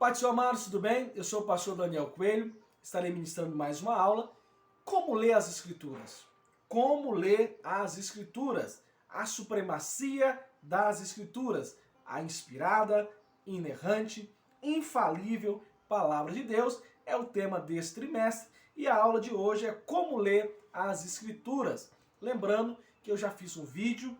Pai do Senhor amados, tudo bem? Eu sou o pastor Daniel Coelho, estarei ministrando mais uma aula. Como ler as Escrituras? Como ler as Escrituras? A supremacia das Escrituras, a inspirada, inerrante, infalível Palavra de Deus é o tema deste trimestre e a aula de hoje é como ler as Escrituras. Lembrando que eu já fiz um vídeo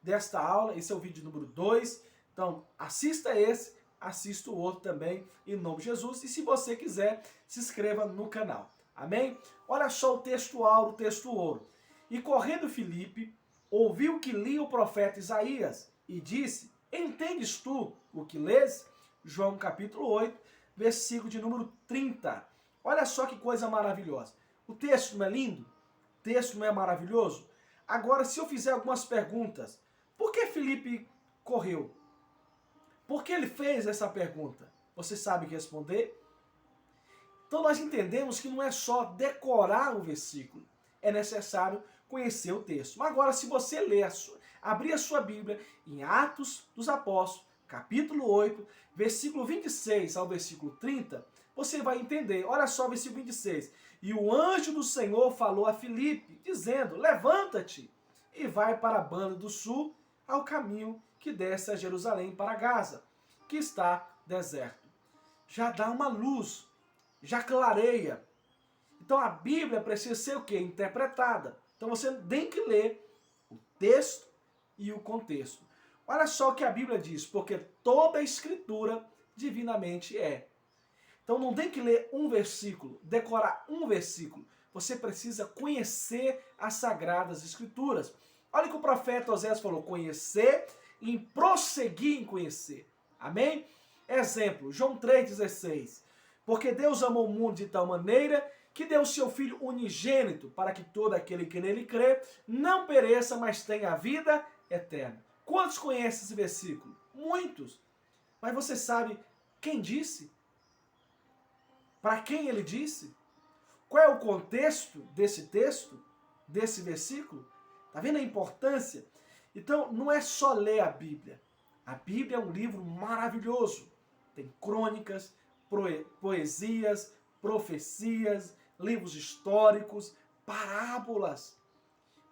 desta aula, esse é o vídeo número 2, então assista esse, assista o outro também, em nome de Jesus, e se você quiser, se inscreva no canal, amém? Olha só o texto ouro. E correndo Filipe, ouviu que lia o profeta Isaías, e disse, entendes tu o que lês? João capítulo 8, versículo de número 30. Olha só que coisa maravilhosa. O texto não é lindo? O texto não é maravilhoso? Agora, se eu fizer algumas perguntas, por que Filipe correu? Por que ele fez essa pergunta? Você sabe responder? Então nós entendemos que não é só decorar o versículo, é necessário conhecer o texto. Mas agora, se você ler, abrir a sua Bíblia em Atos dos Apóstolos, capítulo 8, versículo 26 ao versículo 30, você vai entender. Olha só o versículo 26. E o anjo do Senhor falou a Filipe, dizendo, levanta-te e vai para a banda do sul, ao caminho que desce a Jerusalém para Gaza, que está deserto. Já dá uma luz, já clareia. Então a Bíblia precisa ser o quê? Interpretada. Então você tem que ler o texto e o contexto. Olha só o que a Bíblia diz, porque toda a escritura divinamente é. Então não tem que ler um versículo, decorar um versículo. Você precisa conhecer as Sagradas Escrituras. Olha o que o profeta Oséias falou, conhecer e prosseguir em conhecer. Amém? Exemplo, João 3,16. Porque Deus amou o mundo de tal maneira que deu o seu Filho unigênito para que todo aquele que nele crê não pereça, mas tenha a vida eterna. Quantos conhecem esse versículo? Muitos. Mas você sabe quem disse? Para quem ele disse? Qual é o contexto desse texto, desse versículo? Está vendo a importância? Então, não é só ler a Bíblia. A Bíblia é um livro maravilhoso. Tem crônicas, poesias, profecias, livros históricos, parábolas.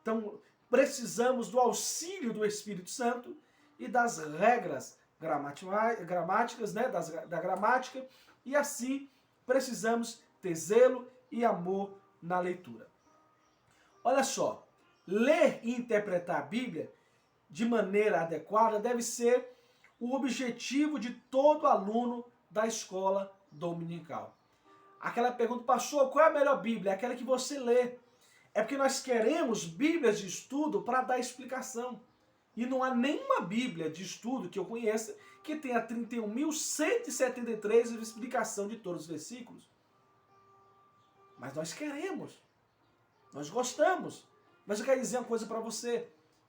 Então, precisamos do auxílio do Espírito Santo e das regras gramáticas, né, da gramática, e assim precisamos ter zelo e amor na leitura. Olha só, ler e interpretar a Bíblia de maneira adequada deve ser o objetivo de todo aluno da escola dominical. Aquela pergunta, pastor, qual é a melhor Bíblia? É aquela que você lê. É porque nós queremos Bíblias de estudo para dar explicação. E não há nenhuma Bíblia de estudo que eu conheça que tenha 31.173 explicação de todos os versículos. Mas nós queremos. Nós gostamos. Mas eu quero dizer uma coisa para você.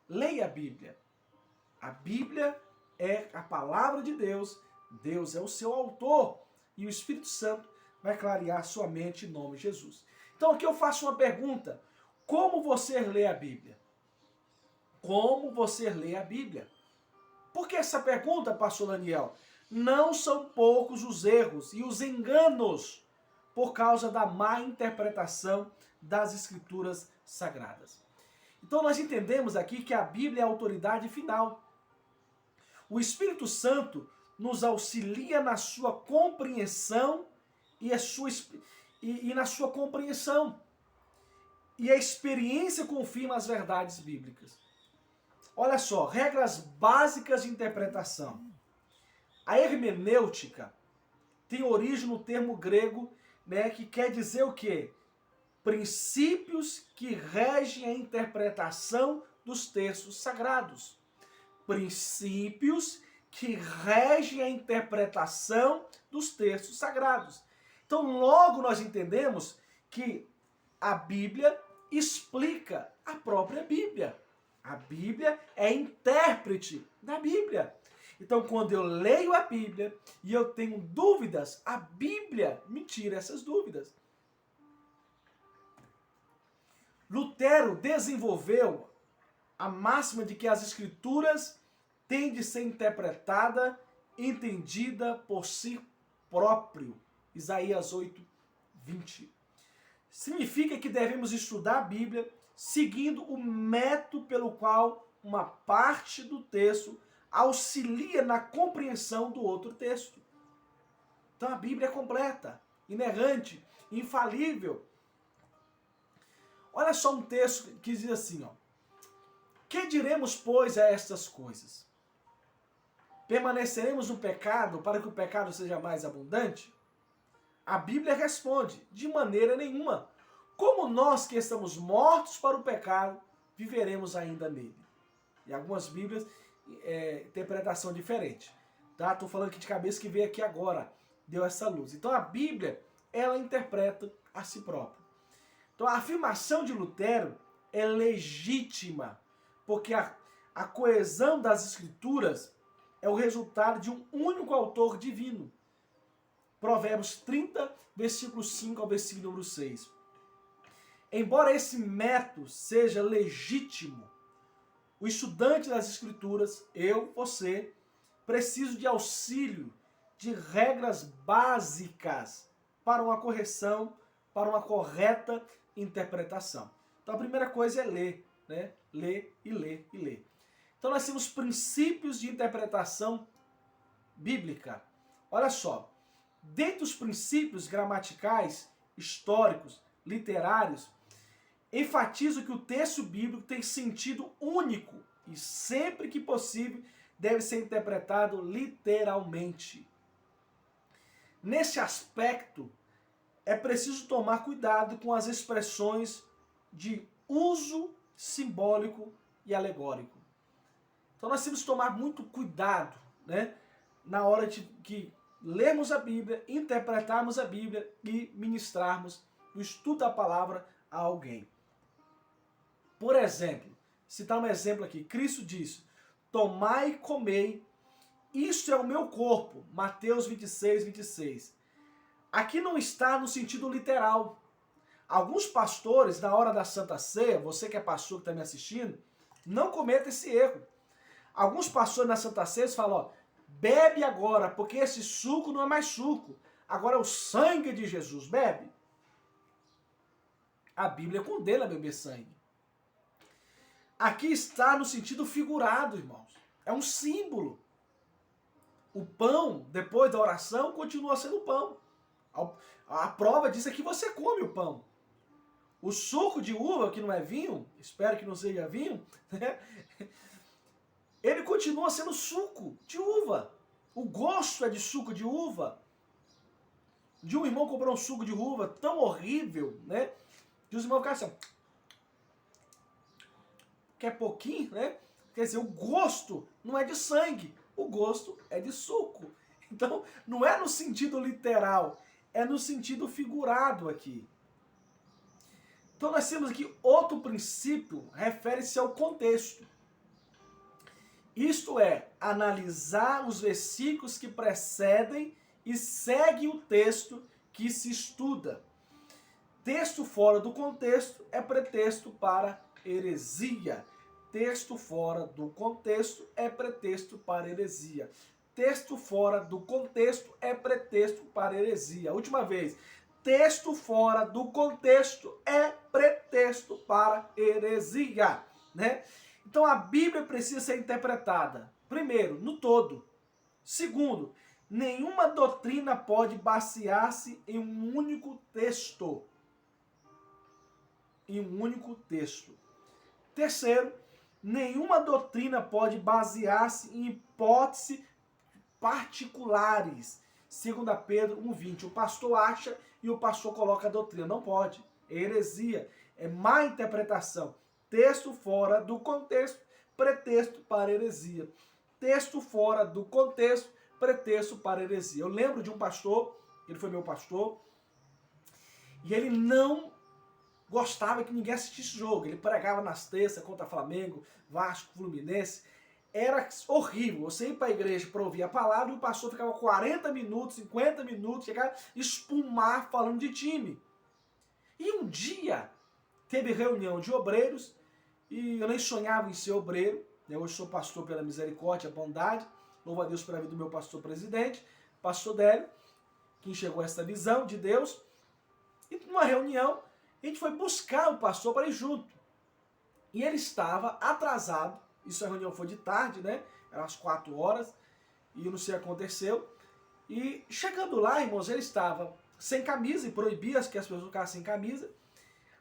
Leia a Bíblia. A Bíblia é a palavra de Deus. Deus é o seu autor. E o Espírito Santo vai clarear sua mente em nome de Jesus. Então aqui eu faço uma pergunta. Como você lê a Bíblia? Como você lê a Bíblia? Por que essa pergunta, pastor Daniel? Não são poucos os erros e os enganos por causa da má interpretação das Escrituras Sagradas. Então nós entendemos aqui que a Bíblia é a autoridade final. O Espírito Santo nos auxilia na sua compreensão e na sua compreensão. E a experiência confirma as verdades bíblicas. Olha só, regras básicas de interpretação. A hermenêutica tem origem no termo grego, né, que quer dizer o quê? Princípios que regem a interpretação dos textos sagrados. Princípios que regem a interpretação dos textos sagrados. Então, logo nós entendemos que a Bíblia explica a própria Bíblia. A Bíblia é intérprete da Bíblia. Então, quando eu leio a Bíblia e eu tenho dúvidas, a Bíblia me tira essas dúvidas. Lutero desenvolveu a máxima de que as Escrituras têm de ser interpretada, entendida por si próprio. Isaías 8, 20. Significa que devemos estudar a Bíblia seguindo o método pelo qual uma parte do texto auxilia na compreensão do outro texto. Então a Bíblia é completa, inerrante, infalível. Olha só um texto que diz assim, ó: que diremos, pois, a estas coisas? Permaneceremos no pecado para que o pecado seja mais abundante? A Bíblia responde: de maneira nenhuma. Como nós que estamos mortos para o pecado, viveremos ainda nele. E algumas Bíblias, interpretação diferente. Tá? Estou falando aqui de cabeça que veio aqui agora, deu essa luz. Então a Bíblia, ela interpreta a si própria. Então a afirmação de Lutero é legítima, porque a coesão das Escrituras é o resultado de um único autor divino. Provérbios 30, versículo 5 ao versículo número 6. Embora esse método seja legítimo, o estudante das Escrituras, eu, você, preciso de auxílio de regras básicas para uma correção, para uma correta interpretação. Então a primeira coisa é ler, né? Ler e ler e ler. Então nós temos princípios de interpretação bíblica. Olha só, dentre os princípios gramaticais, históricos, literários, enfatizo que o texto bíblico tem sentido único e sempre que possível deve ser interpretado literalmente. Nesse aspecto, é preciso tomar cuidado com as expressões de uso simbólico e alegórico. Então nós temos que tomar muito cuidado, né, na hora de que lermos a Bíblia, interpretarmos a Bíblia e ministrarmos o estudo da palavra a alguém. Por exemplo, citar um exemplo aqui, Cristo disse: tomai e comei, isto é o meu corpo, Mateus 26, 26. Aqui não está no sentido literal. Alguns pastores, na hora da Santa Ceia, você que é pastor que está me assistindo, não cometa esse erro. Alguns pastores na Santa Ceia falam: ó, bebe agora, porque esse suco não é mais suco. Agora é o sangue de Jesus, bebe. A Bíblia condena beber sangue. Aqui está no sentido figurado, irmãos. É um símbolo. O pão, depois da oração, continua sendo pão. A prova disso é que você come o pão. O suco de uva, que não é vinho, espero que não seja vinho, né? Ele continua sendo suco de uva. O gosto é de suco de uva. De um irmão comprou um suco de uva tão horrível, né? Que os irmãos ficaram assim, que é pouquinho, né? Quer dizer, o gosto não é de sangue, o gosto é de suco. Então, não é no sentido literal, é no sentido figurado aqui. Então, nós temos aqui outro princípio, refere-se ao contexto. Isto é, analisar os versículos que precedem e seguem o texto que se estuda. Texto fora do contexto é pretexto para heresia. Texto fora do contexto é pretexto para heresia. Texto fora do contexto é pretexto para heresia. Última vez. Texto fora do contexto é pretexto para heresia, né? Então a Bíblia precisa ser interpretada, primeiro, no todo. Segundo, nenhuma doutrina pode basear-se em um único texto. Em um único texto. Terceiro, nenhuma doutrina pode basear-se em hipóteses particulares. 2 Pedro 1,20. O pastor acha e o pastor coloca a doutrina. Não pode. É heresia. É má interpretação. Texto fora do contexto, pretexto para heresia. Texto fora do contexto, pretexto para heresia. Eu lembro de um pastor, ele foi meu pastor, e ele não gostava que ninguém assistisse jogo. Ele pregava nas terças contra Flamengo, Vasco, Fluminense. Era horrível. Você ir para a igreja para ouvir a palavra e o pastor ficava 40 minutos, 50 minutos, chegava a espumar falando de time. E um dia teve reunião de obreiros e eu nem sonhava em ser obreiro. Eu hoje sou pastor pela misericórdia, a bondade. Louvo a Deus pela vida do meu pastor presidente, pastor Délio. que enxergou essa visão de Deus. E numa reunião, a gente foi buscar o pastor para ir junto. E ele estava atrasado. Isso, a reunião foi de tarde, né? Eram as 4 horas. E eu não sei o que aconteceu. E chegando lá, irmãos, ele estava sem camisa e proibia que as pessoas ficassem sem camisa,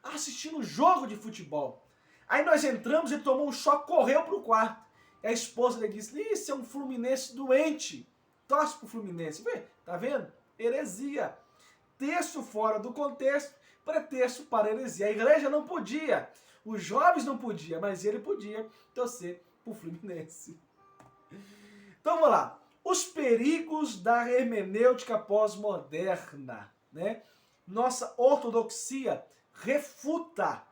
assistindo um jogo de futebol. Aí nós entramos, ele tomou um choque, correu para o quarto. E a esposa dele disse: isso é um fluminense doente. Torce pro Fluminense. Vê, tá vendo? Heresia. Texto fora do contexto, pretexto para heresia. A igreja não podia, os jovens não podiam, mas ele podia torcer pro Fluminense. Então vamos lá. Os perigos da hermenêutica pós-moderna, né? Nossa ortodoxia refuta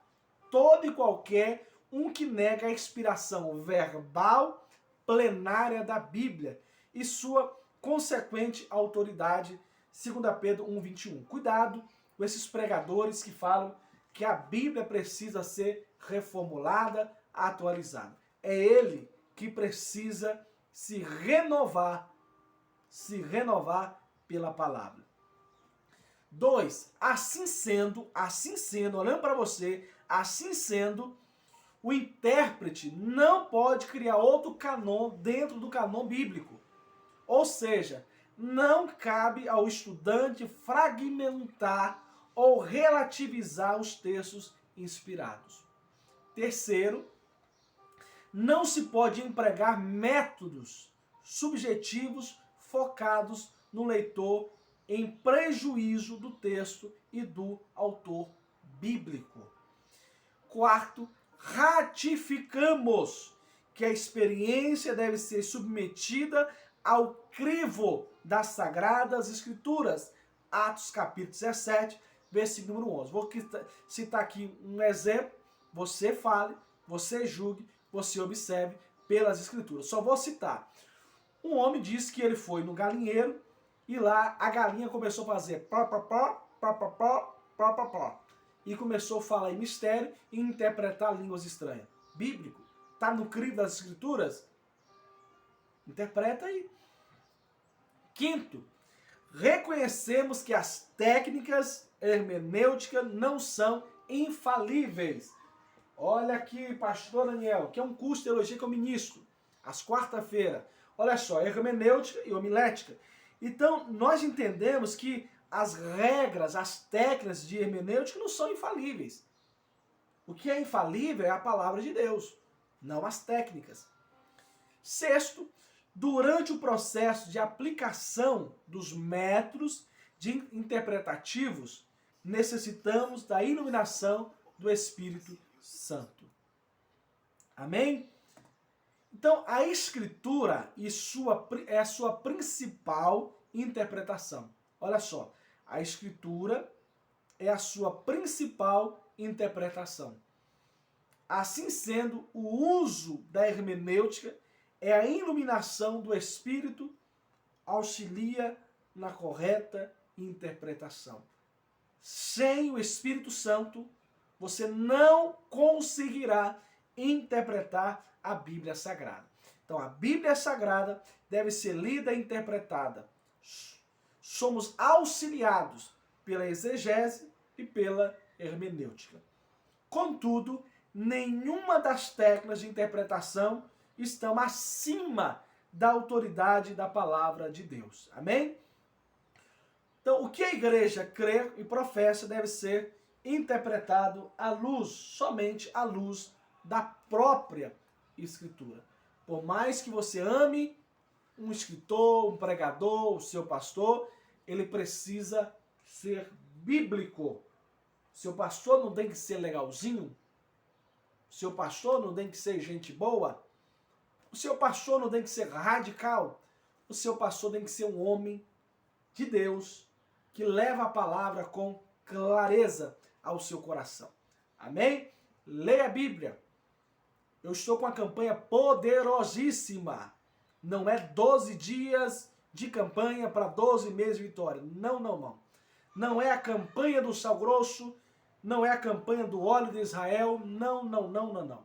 todo e qualquer um que nega a inspiração verbal plenária da Bíblia e sua consequente autoridade, 2 Pedro 1,21. Cuidado com esses pregadores que falam que a Bíblia precisa ser reformulada, atualizada. É ele que precisa se renovar pela palavra. 2. Assim sendo, olhando para você, assim sendo, o intérprete não pode criar outro canon dentro do canon bíblico. Ou seja, não cabe ao estudante fragmentar ou relativizar os textos inspirados. Terceiro, não se pode empregar métodos subjetivos focados no leitor em prejuízo do texto e do autor bíblico. Quarto, ratificamos que a experiência deve ser submetida ao crivo das Sagradas Escrituras. Atos capítulo 17, versículo número 11. Vou citar aqui um exemplo. Você fale, você julgue, você observe pelas Escrituras. Só vou citar. Um homem disse que ele foi no galinheiro e lá a galinha começou a fazer pró, pró, pró, pró, pró, pró, pró, pró, pró. E começou a falar em mistério e interpretar línguas estranhas. Bíblico. Está no crivo das Escrituras? Interpreta aí. Quinto, reconhecemos que as técnicas hermenêuticas não são infalíveis. Olha aqui, pastor Daniel, que é um curso de teologia que eu ministro, às quarta-feiras. Olha só, hermenêutica e homilética. Então, nós entendemos que as regras, as técnicas de hermenêutica não são infalíveis. O que é infalível é a palavra de Deus, não as técnicas. Sexto, durante o processo de aplicação dos métodos interpretativos, necessitamos da iluminação do Espírito Santo. Amém? Então, a Escritura é a sua principal interpretação. Olha só, a Escritura é a sua principal interpretação. Assim sendo, o uso da hermenêutica é a iluminação do Espírito, auxilia na correta interpretação. Sem o Espírito Santo, você não conseguirá interpretar a Bíblia Sagrada. Então, a Bíblia Sagrada deve ser lida e interpretada. Somos auxiliados pela exegese e pela hermenêutica. Contudo, nenhuma das técnicas de interpretação estão acima da autoridade da palavra de Deus. Amém? Então, o que a igreja crê e professa deve ser interpretado à luz, somente à luz da própria Escritura. Por mais que você ame um escritor, um pregador, o seu pastor, ele precisa ser bíblico. Seu pastor não tem que ser legalzinho. Seu pastor não tem que ser gente boa. O seu pastor não tem que ser radical. O seu pastor tem que ser um homem de Deus que leva a palavra com clareza ao seu coração. Amém? Leia a Bíblia. Eu estou com uma campanha poderosíssima. Não é 12 dias de campanha para 12 meses de vitória. Não, não, não. Não é a campanha do sal grosso. Não é a campanha do óleo de Israel. Não, não, não, não, não.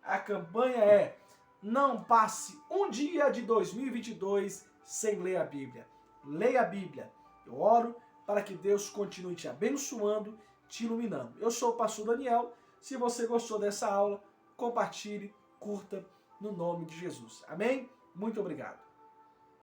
A campanha é: não passe um dia de 2022 sem ler a Bíblia. Leia a Bíblia. Eu oro para que Deus continue te abençoando, te iluminando. Eu sou o pastor Daniel. Se você gostou dessa aula, compartilhe, curta, no nome de Jesus. Amém? Muito obrigado.